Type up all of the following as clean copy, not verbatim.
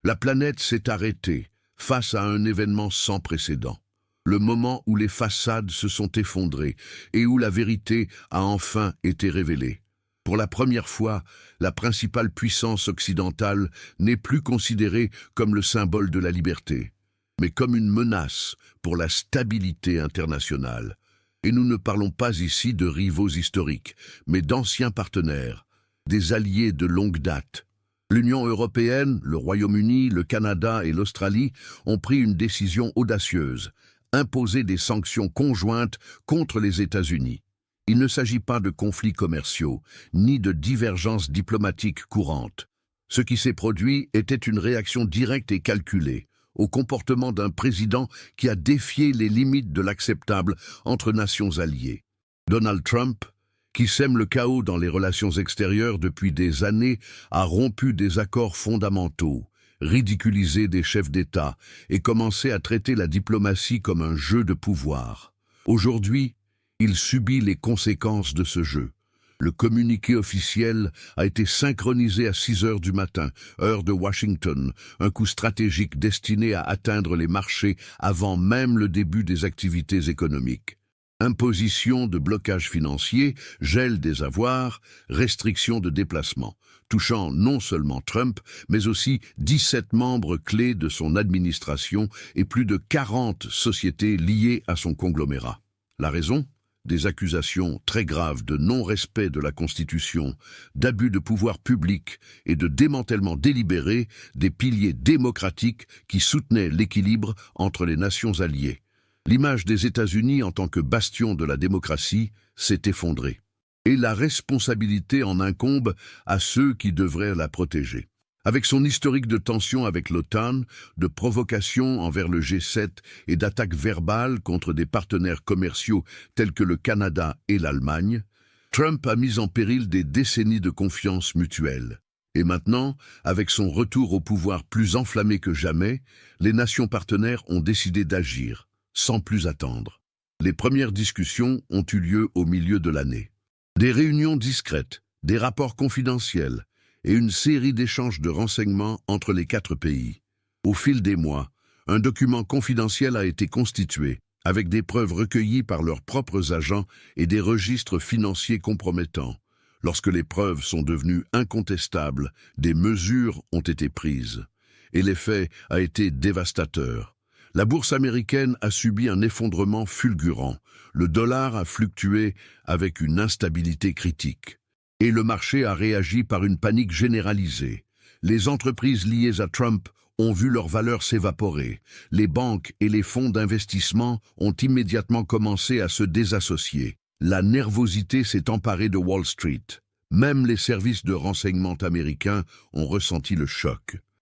La planète s'est arrêtée face à un événement sans précédent. Le moment où les façades se sont effondrées et où la vérité a enfin été révélée. Pour la première fois, la principale puissance occidentale n'est plus considérée comme le symbole de la liberté, mais comme une menace pour la stabilité internationale. Et nous ne parlons pas ici de rivaux historiques, mais d'anciens partenaires, des alliés de longue date. L'Union européenne, le Royaume-Uni, le Canada et l'Australie ont pris une décision audacieuse, imposer des sanctions conjointes contre les États-Unis. Il ne s'agit pas de conflits commerciaux, ni de divergences diplomatiques courantes. Ce qui s'est produit était une réaction directe et calculée au comportement d'un président qui a défié les limites de l'acceptable entre nations alliées. Donald Trump, qui sème le chaos dans les relations extérieures depuis des années, a rompu des accords fondamentaux, ridiculisé des chefs d'État et commencé à traiter la diplomatie comme un jeu de pouvoir. Aujourd'hui, il subit les conséquences de ce jeu. Le communiqué officiel a été synchronisé à 6 heures du matin, heure de Washington, un coup stratégique destiné à atteindre les marchés avant même le début des activités économiques. Imposition de blocage financier, gel des avoirs, restriction de déplacement, touchant non seulement Trump, mais aussi 17 membres clés de son administration et plus de 40 sociétés liées à son conglomérat. La raison ? Des accusations très graves de non-respect de la Constitution, d'abus de pouvoir public et de démantèlement délibéré des piliers démocratiques qui soutenaient l'équilibre entre les nations alliées. L'image des États-Unis en tant que bastion de la démocratie s'est effondrée. Et la responsabilité en incombe à ceux qui devraient la protéger. Avec son historique de tensions avec l'OTAN, de provocations envers le G7 et d'attaques verbales contre des partenaires commerciaux tels que le Canada et l'Allemagne, Trump a mis en péril des décennies de confiance mutuelle. Et maintenant, avec son retour au pouvoir plus enflammé que jamais, les nations partenaires ont décidé d'agir, sans plus attendre. Les premières discussions ont eu lieu au milieu de l'année. Des réunions discrètes, des rapports confidentiels, et une série d'échanges de renseignements entre les 4 pays. Au fil des mois, un document confidentiel a été constitué, avec des preuves recueillies par leurs propres agents et des registres financiers compromettants. Lorsque les preuves sont devenues incontestables, des mesures ont été prises. Et l'effet a été dévastateur. La bourse américaine a subi un effondrement fulgurant. Le dollar a fluctué avec une instabilité critique. Et le marché a réagi par une panique généralisée. Les entreprises liées à Trump ont vu leur valeur s'évaporer. Les banques et les fonds d'investissement ont immédiatement commencé à se désassocier. La nervosité s'est emparée de Wall Street. Même les services de renseignement américains ont ressenti le choc.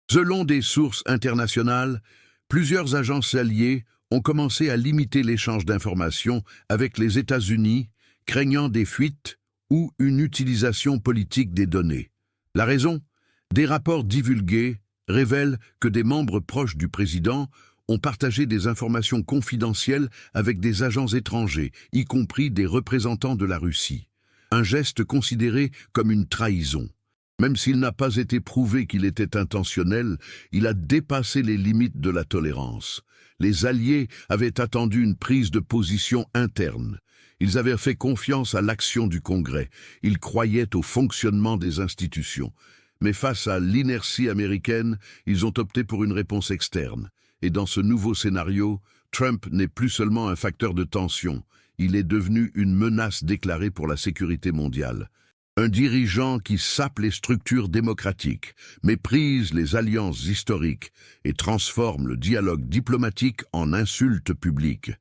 Selon des sources internationales, plusieurs agences alliées ont commencé à limiter l'échange d'informations avec les États-Unis, craignant des fuites ou une utilisation politique des données. La raison ? Des rapports divulgués révèlent que des membres proches du président ont partagé des informations confidentielles avec des agents étrangers, y compris des représentants de la Russie. Un geste considéré comme une trahison. Même s'il n'a pas été prouvé qu'il était intentionnel, il a dépassé les limites de la tolérance. Les alliés avaient attendu une prise de position interne. Ils avaient fait confiance à l'action du Congrès. Ils croyaient au fonctionnement des institutions. Mais face à l'inertie américaine, ils ont opté pour une réponse externe. Et dans ce nouveau scénario, Trump n'est plus seulement un facteur de tension. Il est devenu une menace déclarée pour la sécurité mondiale. Un dirigeant qui sape les structures démocratiques, méprise les alliances historiques et transforme le dialogue diplomatique en insulte publique.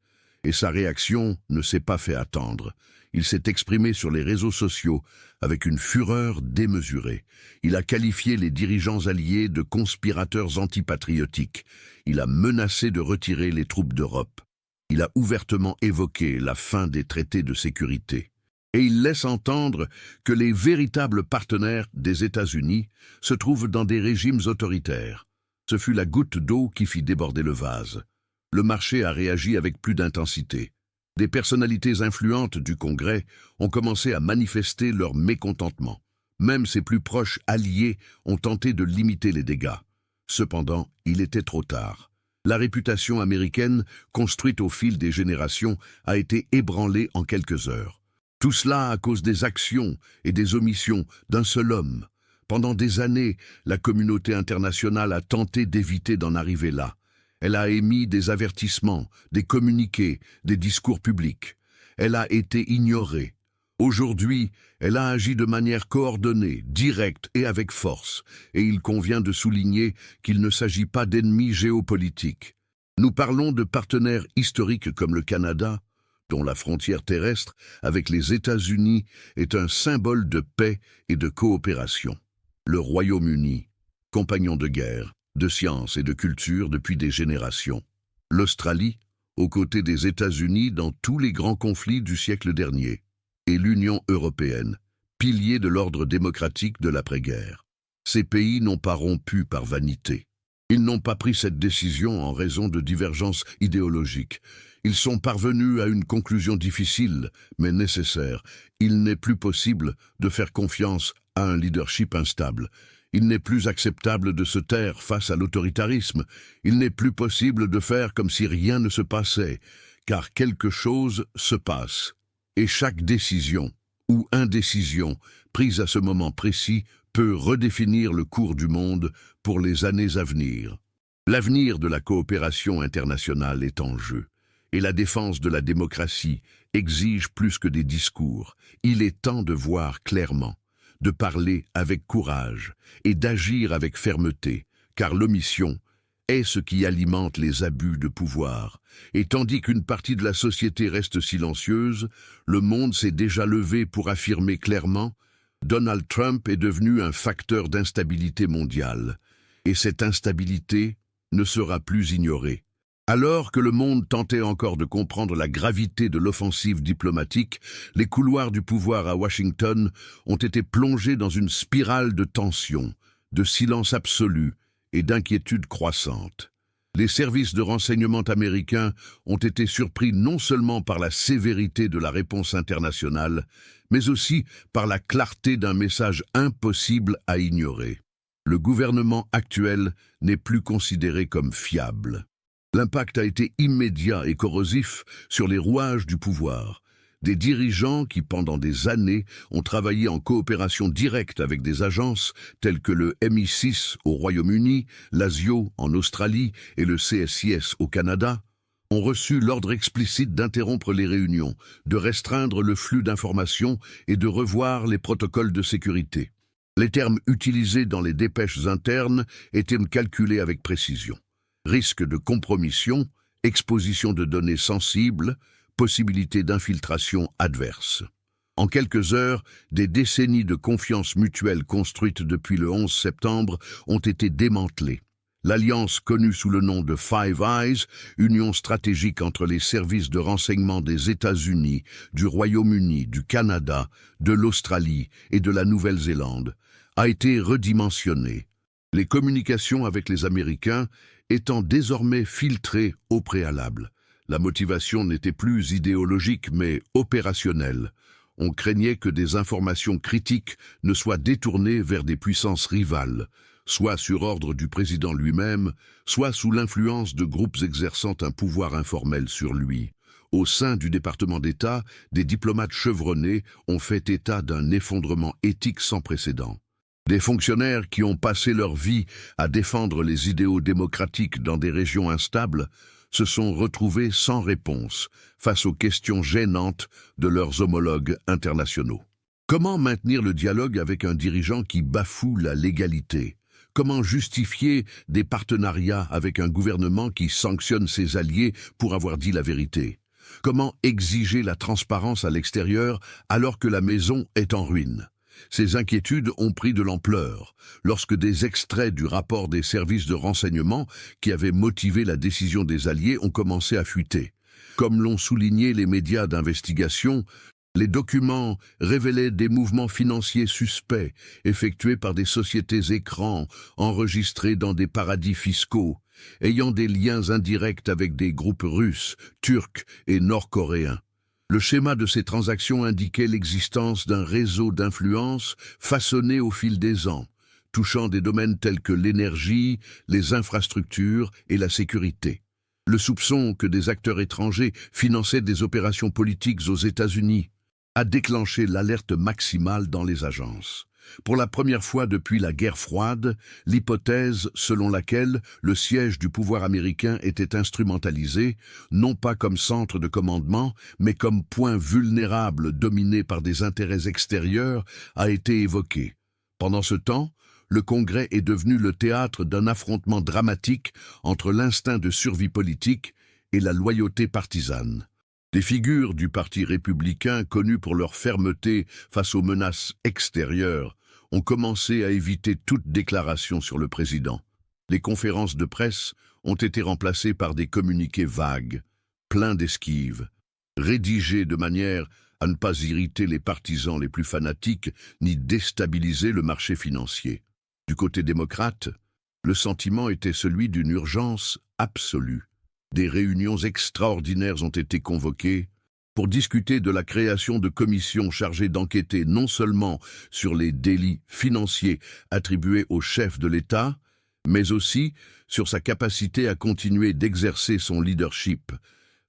Et sa réaction ne s'est pas fait attendre. Il s'est exprimé sur les réseaux sociaux avec une fureur démesurée. Il a qualifié les dirigeants alliés de conspirateurs antipatriotiques. Il a menacé de retirer les troupes d'Europe. Il a ouvertement évoqué la fin des traités de sécurité. Et il laisse entendre que les véritables partenaires des États-Unis se trouvent dans des régimes autoritaires. Ce fut la goutte d'eau qui fit déborder le vase. Le marché a réagi avec plus d'intensité. Des personnalités influentes du Congrès ont commencé à manifester leur mécontentement. Même ses plus proches alliés ont tenté de limiter les dégâts. Cependant, il était trop tard. La réputation américaine, construite au fil des générations, a été ébranlée en quelques heures. Tout cela à cause des actions et des omissions d'un seul homme. Pendant des années, la communauté internationale a tenté d'éviter d'en arriver là. Elle a émis des avertissements, des communiqués, des discours publics. Elle a été ignorée. Aujourd'hui, elle a agi de manière coordonnée, directe et avec force, et il convient de souligner qu'il ne s'agit pas d'ennemis géopolitiques. Nous parlons de partenaires historiques comme le Canada, dont la frontière terrestre avec les États-Unis est un symbole de paix et de coopération. Le Royaume-Uni, compagnon de guerre, de science et de culture depuis des générations. L'Australie, aux côtés des États-Unis dans tous les grands conflits du siècle dernier. Et l'Union européenne, pilier de l'ordre démocratique de l'après-guerre. Ces pays n'ont pas rompu par vanité. Ils n'ont pas pris cette décision en raison de divergences idéologiques. Ils sont parvenus à une conclusion difficile, mais nécessaire. Il n'est plus possible de faire confiance à un leadership instable. Il n'est plus acceptable de se taire face à l'autoritarisme. Il n'est plus possible de faire comme si rien ne se passait, car quelque chose se passe. Et chaque décision ou indécision prise à ce moment précis peut redéfinir le cours du monde pour les années à venir. L'avenir de la coopération internationale est en jeu, et la défense de la démocratie exige plus que des discours. Il est temps de voir clairement, de parler avec courage et d'agir avec fermeté, car l'omission est ce qui alimente les abus de pouvoir. Et tandis qu'une partie de la société reste silencieuse, le monde s'est déjà levé pour affirmer clairement « Donald Trump est devenu un facteur d'instabilité mondiale, et cette instabilité ne sera plus ignorée. » Alors que le monde tentait encore de comprendre la gravité de l'offensive diplomatique, les couloirs du pouvoir à Washington ont été plongés dans une spirale de tension, de silence absolu et d'inquiétude croissante. Les services de renseignement américains ont été surpris non seulement par la sévérité de la réponse internationale, mais aussi par la clarté d'un message impossible à ignorer. Le gouvernement actuel n'est plus considéré comme fiable. L'impact a été immédiat et corrosif sur les rouages du pouvoir. Des dirigeants qui, pendant des années, ont travaillé en coopération directe avec des agences telles que le MI6 au Royaume-Uni, l'ASIO en Australie et le CSIS au Canada, ont reçu l'ordre explicite d'interrompre les réunions, de restreindre le flux d'informations et de revoir les protocoles de sécurité. Les termes utilisés dans les dépêches internes étaient calculés avec précision. Risque de compromission, exposition de données sensibles, possibilité d'infiltration adverse. En quelques heures, des décennies de confiance mutuelle construites depuis le 11 septembre ont été démantelées. L'alliance connue sous le nom de Five Eyes, union stratégique entre les services de renseignement des États-Unis, du Royaume-Uni, du Canada, de l'Australie et de la Nouvelle-Zélande, a été redimensionnée. Les communications avec les Américains étant désormais filtrées au préalable. La motivation n'était plus idéologique mais opérationnelle. On craignait que des informations critiques ne soient détournées vers des puissances rivales, soit sur ordre du président lui-même, soit sous l'influence de groupes exerçant un pouvoir informel sur lui. Au sein du département d'État, des diplomates chevronnés ont fait état d'un effondrement éthique sans précédent. Des fonctionnaires qui ont passé leur vie à défendre les idéaux démocratiques dans des régions instables se sont retrouvés sans réponse face aux questions gênantes de leurs homologues internationaux. Comment maintenir le dialogue avec un dirigeant qui bafoue la légalité? Comment justifier des partenariats avec un gouvernement qui sanctionne ses alliés pour avoir dit la vérité? Comment exiger la transparence à l'extérieur alors que la maison est en ruine? Ces inquiétudes ont pris de l'ampleur lorsque des extraits du rapport des services de renseignement qui avaient motivé la décision des Alliés ont commencé à fuiter. Comme l'ont souligné les médias d'investigation, les documents révélaient des mouvements financiers suspects effectués par des sociétés écrans enregistrées dans des paradis fiscaux, ayant des liens indirects avec des groupes russes, turcs et nord-coréens. Le schéma de ces transactions indiquait l'existence d'un réseau d'influence façonné au fil des ans, touchant des domaines tels que l'énergie, les infrastructures et la sécurité. Le soupçon que des acteurs étrangers finançaient des opérations politiques aux États-Unis a déclenché l'alerte maximale dans les agences. Pour la première fois depuis la guerre froide, l'hypothèse selon laquelle le siège du pouvoir américain était instrumentalisé, non pas comme centre de commandement, mais comme point vulnérable dominé par des intérêts extérieurs, a été évoquée. Pendant ce temps, le Congrès est devenu le théâtre d'un affrontement dramatique entre l'instinct de survie politique et la loyauté partisane. Des figures du Parti républicain, connues pour leur fermeté face aux menaces extérieures, ont commencé à éviter toute déclaration sur le président. Les conférences de presse ont été remplacées par des communiqués vagues, pleins d'esquives, rédigés de manière à ne pas irriter les partisans les plus fanatiques ni déstabiliser le marché financier. Du côté démocrate, le sentiment était celui d'une urgence absolue. Des réunions extraordinaires ont été convoquées pour discuter de la création de commissions chargées d'enquêter non seulement sur les délits financiers attribués au chef de l'État, mais aussi sur sa capacité à continuer d'exercer son leadership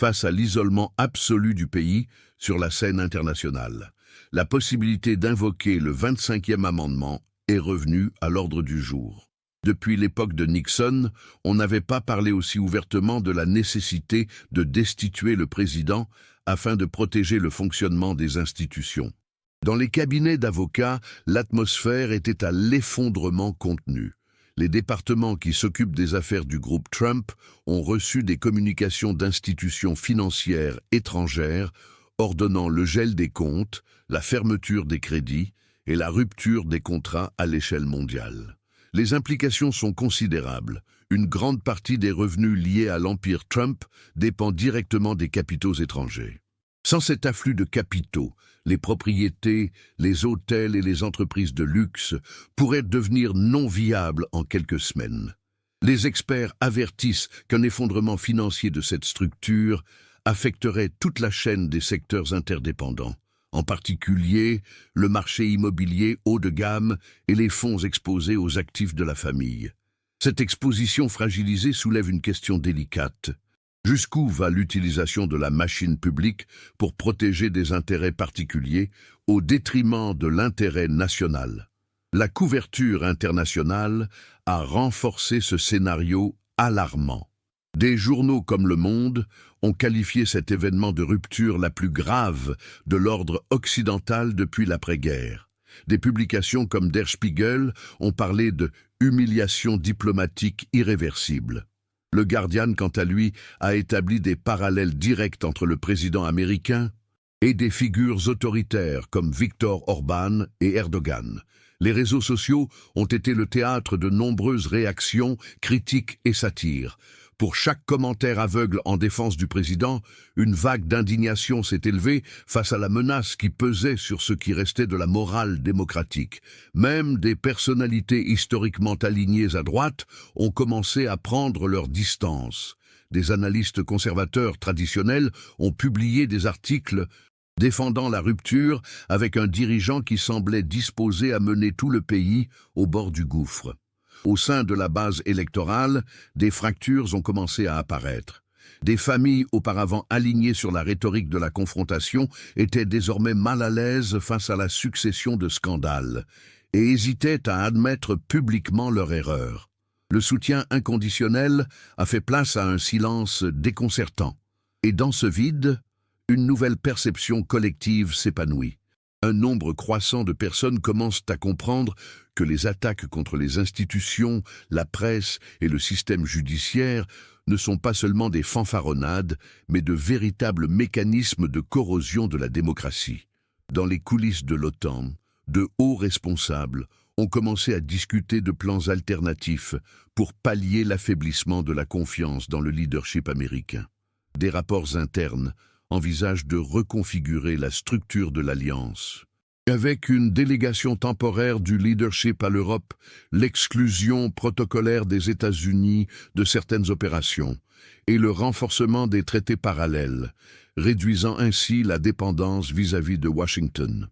face à l'isolement absolu du pays sur la scène internationale. La possibilité d'invoquer le 25e amendement est revenue à l'ordre du jour. Depuis l'époque de Nixon, on n'avait pas parlé aussi ouvertement de la nécessité de destituer le président afin de protéger le fonctionnement des institutions. Dans les cabinets d'avocats, l'atmosphère était à l'effondrement contenu. Les départements qui s'occupent des affaires du groupe Trump ont reçu des communications d'institutions financières étrangères ordonnant le gel des comptes, la fermeture des crédits et la rupture des contrats à l'échelle mondiale. Les implications sont considérables. Une grande partie des revenus liés à l'empire Trump dépend directement des capitaux étrangers. Sans cet afflux de capitaux, les propriétés, les hôtels et les entreprises de luxe pourraient devenir non viables en quelques semaines. Les experts avertissent qu'un effondrement financier de cette structure affecterait toute la chaîne des secteurs interdépendants, en particulier le marché immobilier haut de gamme et les fonds exposés aux actifs de la famille. Cette exposition fragilisée soulève une question délicate. Jusqu'où va l'utilisation de la machine publique pour protéger des intérêts particuliers au détriment de l'intérêt national? La couverture internationale a renforcé ce scénario alarmant. Des journaux comme Le Monde ont qualifié cet événement de rupture la plus grave de l'ordre occidental depuis l'après-guerre. Des publications comme Der Spiegel ont parlé de « humiliation diplomatique irréversible ». Le Guardian, quant à lui, a établi des parallèles directs entre le président américain et des figures autoritaires comme Viktor Orban et Erdogan. Les réseaux sociaux ont été le théâtre de nombreuses réactions, critiques et satires. Pour chaque commentaire aveugle en défense du président, une vague d'indignation s'est élevée face à la menace qui pesait sur ce qui restait de la morale démocratique. Même des personnalités historiquement alignées à droite ont commencé à prendre leur distance. Des analystes conservateurs traditionnels ont publié des articles défendant la rupture avec un dirigeant qui semblait disposé à mener tout le pays au bord du gouffre. Au sein de la base électorale, des fractures ont commencé à apparaître. Des familles auparavant alignées sur la rhétorique de la confrontation étaient désormais mal à l'aise face à la succession de scandales et hésitaient à admettre publiquement leur erreur. Le soutien inconditionnel a fait place à un silence déconcertant. Et dans ce vide, une nouvelle perception collective s'épanouit. Un nombre croissant de personnes commencent à comprendre que les attaques contre les institutions, la presse et le système judiciaire ne sont pas seulement des fanfaronnades, mais de véritables mécanismes de corrosion de la démocratie. Dans les coulisses de l'OTAN, de hauts responsables ont commencé à discuter de plans alternatifs pour pallier l'affaiblissement de la confiance dans le leadership américain. Des rapports internes envisage de reconfigurer la structure de l'Alliance. Avec une délégation temporaire du leadership à l'Europe, l'exclusion protocolaire des États-Unis de certaines opérations et le renforcement des traités parallèles, réduisant ainsi la dépendance vis-à-vis de Washington.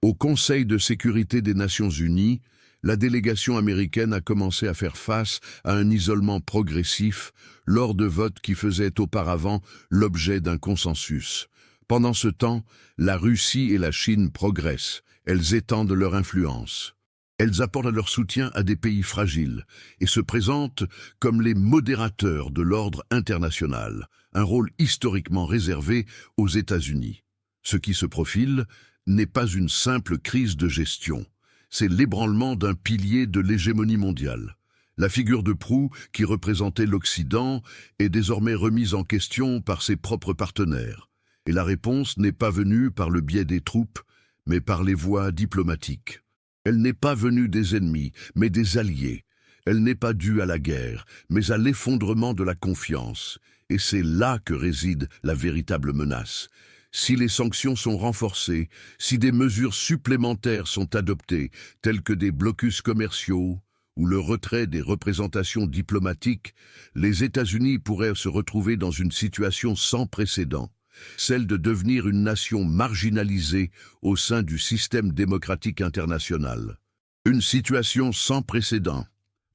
Au Conseil de sécurité des Nations Unies, la délégation américaine a commencé à faire face à un isolement progressif lors de votes qui faisaient auparavant l'objet d'un consensus. Pendant ce temps, la Russie et la Chine progressent, elles étendent leur influence. Elles apportent leur soutien à des pays fragiles et se présentent comme les modérateurs de l'ordre international, un rôle historiquement réservé aux États-Unis. Ce qui se profile n'est pas une simple crise de gestion, c'est l'ébranlement d'un pilier de l'hégémonie mondiale. La figure de proue, qui représentait l'Occident, est désormais remise en question par ses propres partenaires. Et la réponse n'est pas venue par le biais des troupes, mais par les voies diplomatiques. Elle n'est pas venue des ennemis, mais des alliés. Elle n'est pas due à la guerre, mais à l'effondrement de la confiance. Et c'est là que réside la véritable menace. Si les sanctions sont renforcées, si des mesures supplémentaires sont adoptées, telles que des blocus commerciaux ou le retrait des représentations diplomatiques, les États-Unis pourraient se retrouver dans une situation sans précédent, celle de devenir une nation marginalisée au sein du système démocratique international. Une situation sans précédent.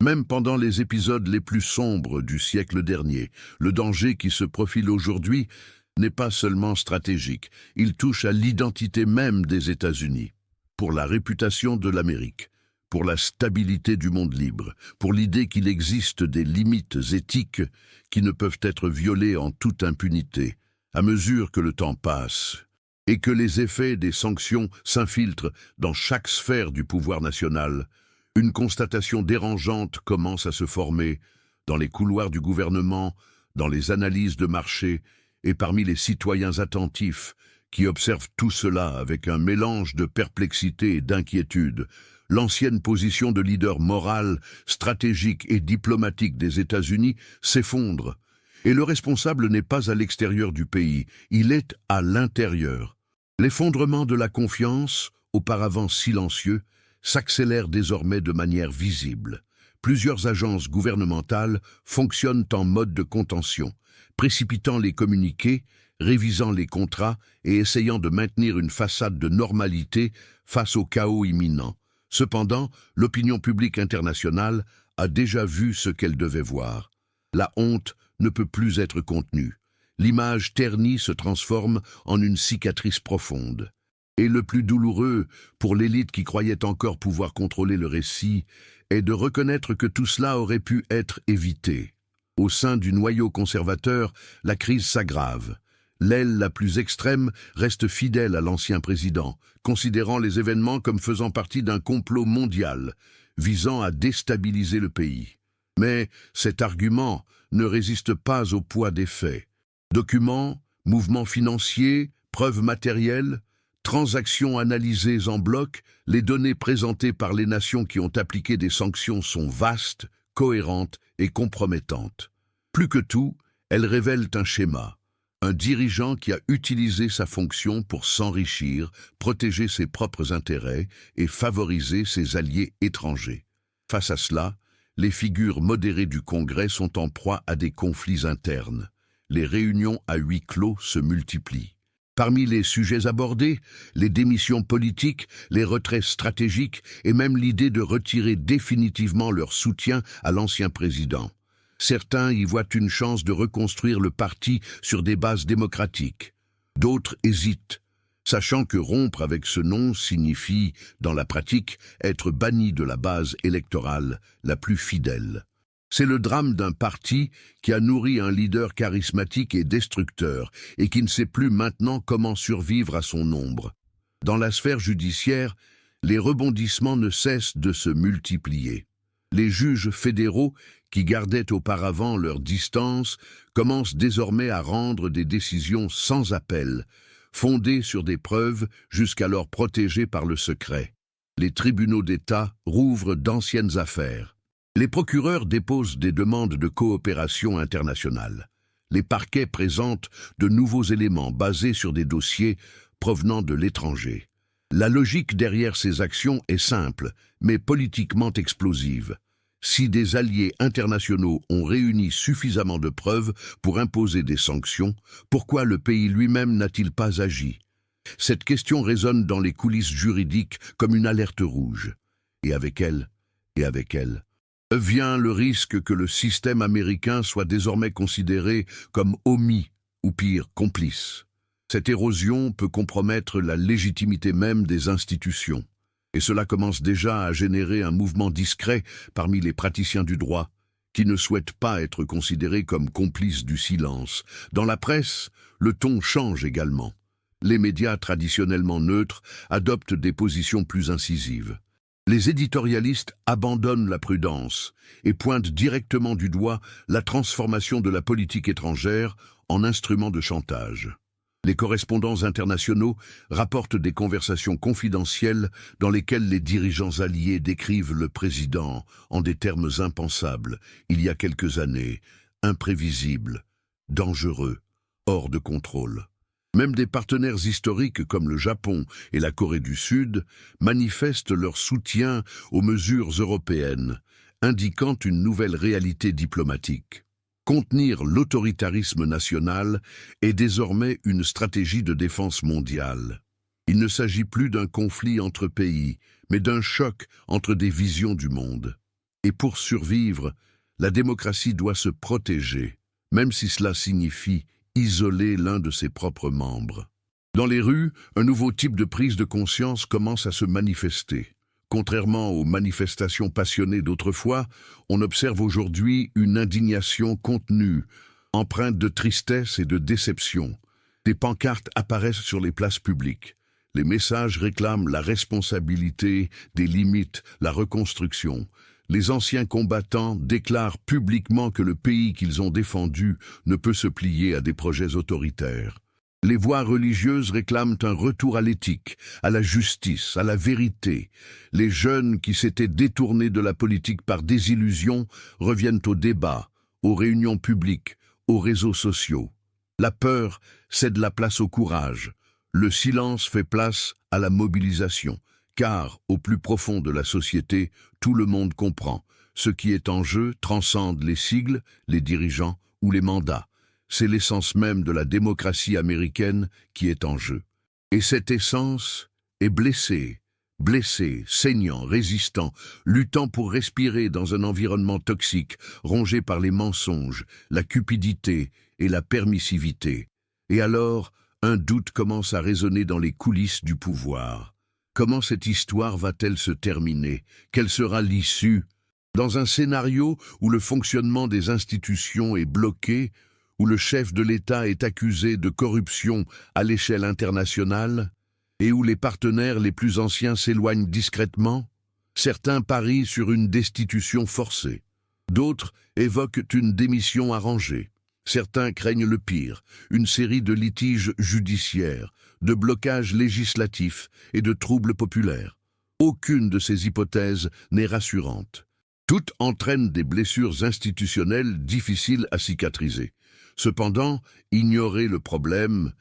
Même pendant les épisodes les plus sombres du siècle dernier, le danger qui se profile aujourd'hui n'est pas seulement stratégique, il touche à l'identité même des États-Unis, pour la réputation de l'Amérique, pour la stabilité du monde libre, pour l'idée qu'il existe des limites éthiques qui ne peuvent être violées en toute impunité, à mesure que le temps passe, et que les effets des sanctions s'infiltrent dans chaque sphère du pouvoir national. Une constatation dérangeante commence à se former dans les couloirs du gouvernement, dans les analyses de marché et parmi les citoyens attentifs qui observent tout cela avec un mélange de perplexité et d'inquiétude. L'ancienne position de leader moral, stratégique et diplomatique des États-Unis s'effondre. Et le responsable n'est pas à l'extérieur du pays, il est à l'intérieur. L'effondrement de la confiance, auparavant silencieux, s'accélère désormais de manière visible. Plusieurs agences gouvernementales fonctionnent en mode de contention, précipitant les communiqués, révisant les contrats et essayant de maintenir une façade de normalité face au chaos imminent. Cependant, l'opinion publique internationale a déjà vu ce qu'elle devait voir. La honte ne peut plus être contenue. L'image ternie se transforme en une cicatrice profonde. Et le plus douloureux, pour l'élite qui croyait encore pouvoir contrôler le récit, est de reconnaître que tout cela aurait pu être évité. Au sein du noyau conservateur, la crise s'aggrave. L'aile la plus extrême reste fidèle à l'ancien président, considérant les événements comme faisant partie d'un complot mondial, visant à déstabiliser le pays. Mais cet argument ne résiste pas au poids des faits. Documents, mouvements financiers, preuves matérielles, transactions analysées en bloc, les données présentées par les nations qui ont appliqué des sanctions sont vastes, cohérentes et compromettantes. Plus que tout, elles révèlent un schéma. Un dirigeant qui a utilisé sa fonction pour s'enrichir, protéger ses propres intérêts et favoriser ses alliés étrangers. Face à cela, les figures modérées du Congrès sont en proie à des conflits internes. Les réunions à huis clos se multiplient. Parmi les sujets abordés, les démissions politiques, les retraits stratégiques et même l'idée de retirer définitivement leur soutien à l'ancien président. Certains y voient une chance de reconstruire le parti sur des bases démocratiques. D'autres hésitent, sachant que rompre avec ce nom signifie, dans la pratique, être banni de la base électorale la plus fidèle. C'est le drame d'un parti qui a nourri un leader charismatique et destructeur et qui ne sait plus maintenant comment survivre à son ombre. Dans la sphère judiciaire, les rebondissements ne cessent de se multiplier. Les juges fédéraux, qui gardaient auparavant leur distance, commencent désormais à rendre des décisions sans appel, fondées sur des preuves jusqu'alors protégées par le secret. Les tribunaux d'État rouvrent d'anciennes affaires. Les procureurs déposent des demandes de coopération internationale. Les parquets présentent de nouveaux éléments basés sur des dossiers provenant de l'étranger. La logique derrière ces actions est simple, mais politiquement explosive. Si des alliés internationaux ont réuni suffisamment de preuves pour imposer des sanctions, pourquoi le pays lui-même n'a-t-il pas agi? Cette question résonne dans les coulisses juridiques comme une alerte rouge. Et avec elle, Et avec elle vient le risque que le système américain soit désormais considéré comme omis, ou pire, complice. Cette érosion peut compromettre la légitimité même des institutions. Et cela commence déjà à générer un mouvement discret parmi les praticiens du droit, qui ne souhaitent pas être considérés comme complices du silence. Dans la presse, le ton change également. Les médias traditionnellement neutres adoptent des positions plus incisives. Les éditorialistes abandonnent la prudence et pointent directement du doigt la transformation de la politique étrangère en instrument de chantage. Les correspondants internationaux rapportent des conversations confidentielles dans lesquelles les dirigeants alliés décrivent le président en des termes impensables, il y a quelques années, imprévisibles, dangereux, hors de contrôle. Même des partenaires historiques comme le Japon et la Corée du Sud manifestent leur soutien aux mesures européennes, indiquant une nouvelle réalité diplomatique. Contenir l'autoritarisme national est désormais une stratégie de défense mondiale. Il ne s'agit plus d'un conflit entre pays, mais d'un choc entre des visions du monde. Et pour survivre, la démocratie doit se protéger, même si cela signifie isoler l'un de ses propres membres. Dans les rues, un nouveau type de prise de conscience commence à se manifester. Contrairement aux manifestations passionnées d'autrefois, on observe aujourd'hui une indignation contenue, empreinte de tristesse et de déception. Des pancartes apparaissent sur les places publiques. Les messages réclament la responsabilité, des limites, la reconstruction. Les anciens combattants déclarent publiquement que le pays qu'ils ont défendu ne peut se plier à des projets autoritaires. Les voix religieuses réclament un retour à l'éthique, à la justice, à la vérité. Les jeunes qui s'étaient détournés de la politique par désillusion reviennent au débat, aux réunions publiques, aux réseaux sociaux. La peur cède la place au courage. Le silence fait place à la mobilisation. Car, au plus profond de la société, tout le monde comprend. Ce qui est en jeu transcende les sigles, les dirigeants ou les mandats. C'est l'essence même de la démocratie américaine qui est en jeu. Et cette essence est blessée, saignant, résistant, luttant pour respirer dans un environnement toxique, rongé par les mensonges, la cupidité et la permissivité. Et alors, un doute commence à résonner dans les coulisses du pouvoir. Comment cette histoire va-t-elle se terminer? Quelle sera l'issue? Dans un scénario où le fonctionnement des institutions est bloqué, où le chef de l'État est accusé de corruption à l'échelle internationale, et où les partenaires les plus anciens s'éloignent discrètement, certains parient sur une destitution forcée. D'autres évoquent une démission arrangée. Certains craignent le pire, une série de litiges judiciaires, de blocages législatifs et de troubles populaires. Aucune de ces hypothèses n'est rassurante. Toutes entraînent des blessures institutionnelles difficiles à cicatriser. Cependant, ignorer le problème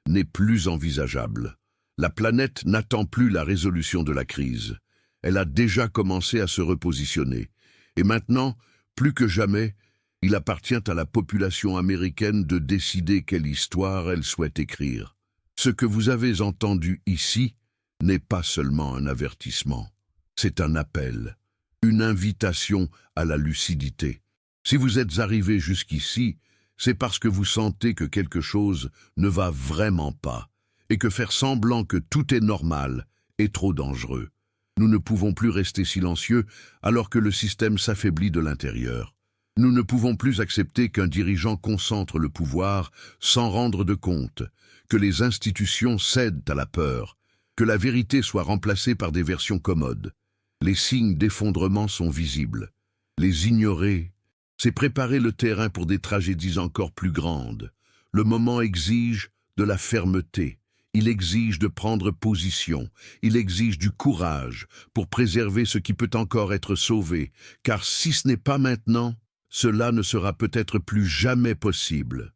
n'est plus envisageable. La planète n'attend plus la résolution de la crise. Elle a déjà commencé à se repositionner. Et maintenant, plus que jamais, il appartient à la population américaine de décider quelle histoire elle souhaite écrire. Ce que vous avez entendu ici n'est pas seulement un avertissement, c'est un appel, une invitation à la lucidité. Si vous êtes arrivé jusqu'ici, c'est parce que vous sentez que quelque chose ne va vraiment pas, et que faire semblant que tout est normal est trop dangereux. Nous ne pouvons plus rester silencieux alors que le système s'affaiblit de l'intérieur. Nous ne pouvons plus accepter qu'un dirigeant concentre le pouvoir sans rendre de compte, que les institutions cèdent à la peur, que la vérité soit remplacée par des versions commodes. Les signes d'effondrement sont visibles. Les ignorer, c'est préparer le terrain pour des tragédies encore plus grandes. Le moment exige de la fermeté. Il exige de prendre position. Il exige du courage pour préserver ce qui peut encore être sauvé. Car si ce n'est pas maintenant, cela ne sera peut-être plus jamais possible.